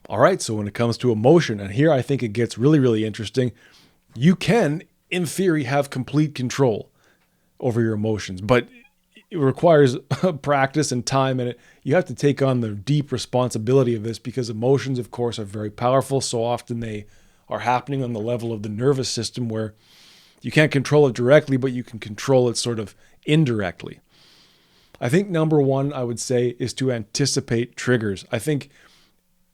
All right, so when it comes to emotion, and here I think it gets really, really interesting, you can, in theory, have complete control over your emotions, but it requires practice and time, and you have to take on the deep responsibility of this because emotions, of course, are very powerful. So often they are happening on the level of the nervous system where you can't control it directly, but you can control it sort of indirectly. I think number one, I would say, is to anticipate triggers. I think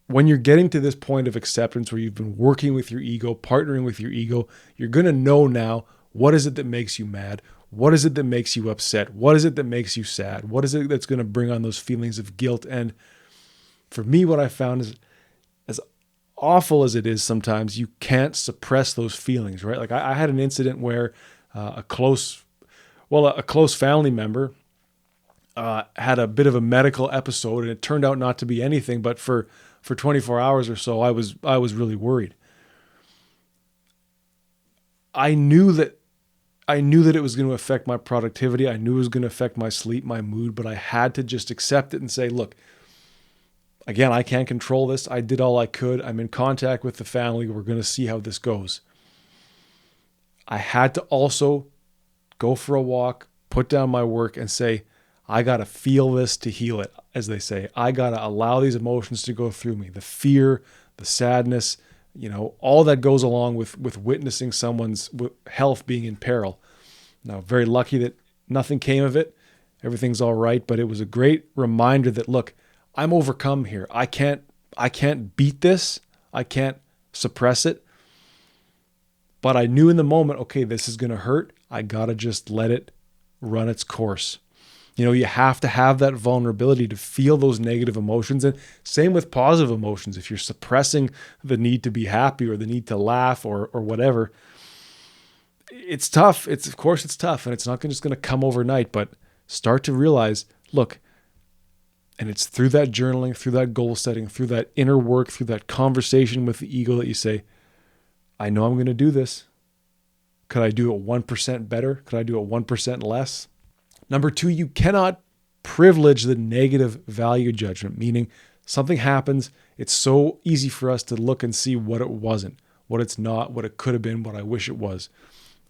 when you're getting to this point of acceptance where you've been working with your ego, partnering with your ego, you're going to know now what is it that makes you mad? What is it that makes you upset? What is it that makes you sad? What is it that's going to bring on those feelings of guilt? And for me, what I found is as awful as it is sometimes, you can't suppress those feelings, right? Like I had an incident where a close family member had a bit of a medical episode, and it turned out not to be anything, but for 24 hours or so, I was really worried. I knew that it was going to affect my productivity. I knew it was going to affect my sleep, my mood, but I had to just accept it and say, look, again, I can't control this. I did all I could. I'm in contact with the family. We're going to see how this goes. I had to also go for a walk, put down my work, and say, I got to feel this to heal it, as they say. I got to allow these emotions to go through me. The fear, the sadness, all that goes along with witnessing someone's health being in peril. Now, very lucky that nothing came of it. Everything's all right, but it was a great reminder that, look, I'm overcome here. I can't beat this. I can't suppress it. But I knew in the moment, okay, this is going to hurt. I got to just let it run its course. You have to have that vulnerability to feel those negative emotions. And same with positive emotions. If you're suppressing the need to be happy or the need to laugh or whatever, it's tough. Of course it's tough, and it's not just going to come overnight, but start to realize, look, and it's through that journaling, through that goal setting, through that inner work, through that conversation with the ego that you say, I know I'm going to do this. Could I do it 1% better? Could I do it 1% less? Number two, you cannot privilege the negative value judgment, meaning something happens. It's so easy for us to look and see what it wasn't, what it's not, what it could have been, what I wish it was.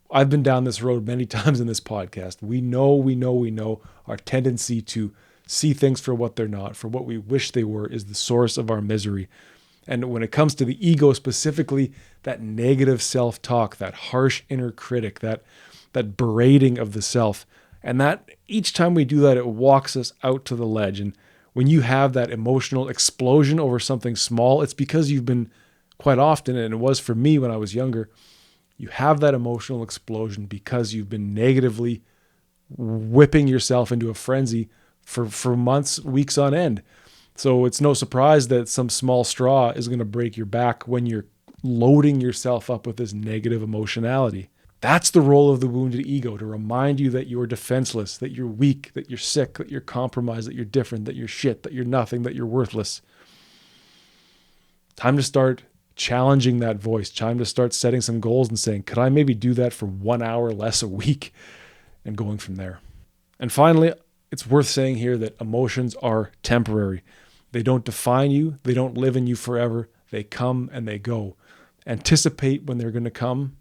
I've been down this road many times in this podcast. We know our tendency to see things for what they're not, for what we wish they were, is the source of our misery. And when it comes to the ego specifically, that negative self-talk, that harsh inner critic, that berating of the self, and that each time we do that, it walks us out to the ledge. And when you have that emotional explosion over something small, it's because you've been quite often, and it was for me when I was younger, you have that emotional explosion because you've been negatively whipping yourself into a frenzy for months, weeks on end. So it's no surprise that some small straw is going to break your back when you're loading yourself up with this negative emotionality. That's the role of the wounded ego, to remind you that you're defenseless, that you're weak, that you're sick, that you're compromised, that you're different, that you're shit, that you're nothing, that you're worthless. Time to start challenging that voice. Time to start setting some goals and saying, could I maybe do that for 1 hour less a week, and going from there. And finally, it's worth saying here that emotions are temporary. They don't define you. They don't live in you forever. They come and they go. Anticipate when they're going to come.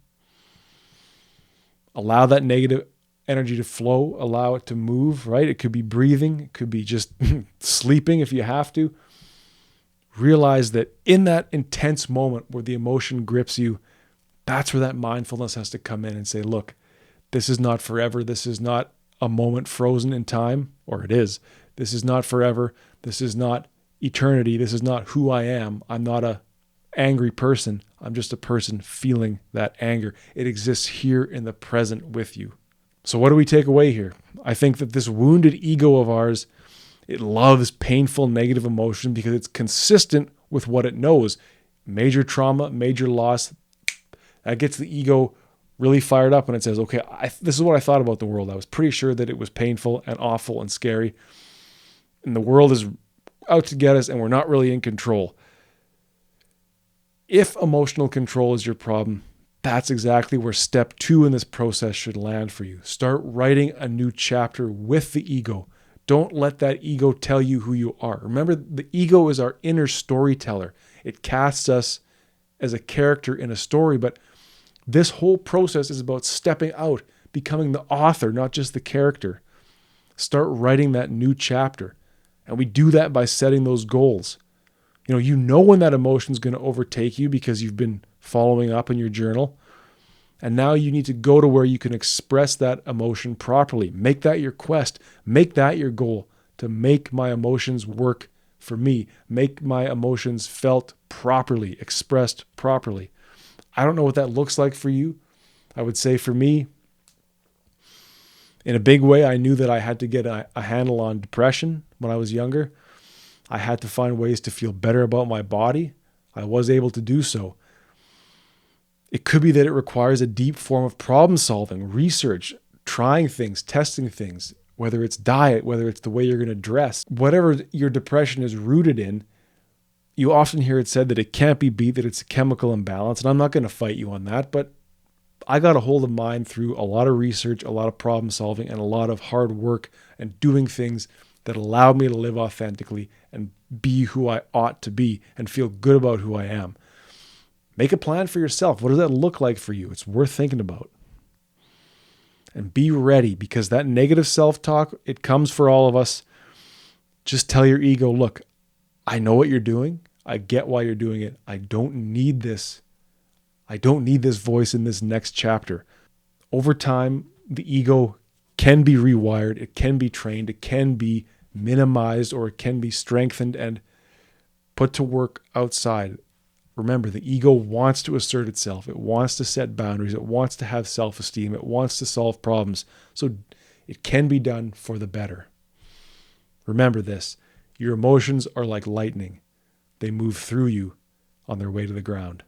Allow that negative energy to flow. Allow it to move, right? It could be breathing. It could be just sleeping if you have to. Realize that in that intense moment where the emotion grips you, that's where that mindfulness has to come in and say, look, this is not forever. This is not a moment frozen in time, or it is. This is not forever. This is not eternity. This is not who I am. I'm not a angry person. I'm just a person feeling that anger. It exists here in the present with you. So what do we take away here? I think that this wounded ego of ours, it loves painful negative emotion because it's consistent with what it knows. Major trauma, major loss, that gets the ego really fired up when it says, okay, this is what I thought about the world. I was pretty sure that it was painful and awful and scary. And the world is out to get us and we're not really in control. If emotional control is your problem, that's exactly where step 2 in this process should land for you. Start writing a new chapter with the ego. Don't let that ego tell you who you are. Remember, the ego is our inner storyteller. It casts us as a character in a story, but this whole process is about stepping out, becoming the author, not just the character. Start writing that new chapter. And we do that by setting those goals. You know when that emotion is going to overtake you because you've been following up in your journal. And now you need to go to where you can express that emotion properly. Make that your quest. Make that your goal, to make my emotions work for me. Make my emotions felt properly, expressed properly. I don't know what that looks like for you. I would say for me, in a big way, I knew that I had to get a handle on depression when I was younger. I had to find ways to feel better about my body. I was able to do so. It could be that it requires a deep form of problem solving, research, trying things, testing things, whether it's diet, whether it's the way you're going to dress. Whatever your depression is rooted in, you often hear it said that it can't be beat, that it's a chemical imbalance. And I'm not going to fight you on that, but I got a hold of mine through a lot of research, a lot of problem solving, and a lot of hard work and doing things that allowed me to live authentically and be who I ought to be and feel good about who I am. Make a plan for yourself. What does that look like for you? It's worth thinking about. And be ready, because that negative self-talk, it comes for all of us. Just tell your ego, look, I know what you're doing. I get why you're doing it. I don't need this. I don't need this voice in this next chapter. Over time, the ego can be rewired. It can be trained. It can be minimized, or it can be strengthened and put to work outside. Remember, the ego wants to assert itself. It wants to set boundaries. It wants to have self-esteem. It wants to solve problems. So it can be done for the better. Remember this. Your emotions are like lightning. They move through you on their way to the ground.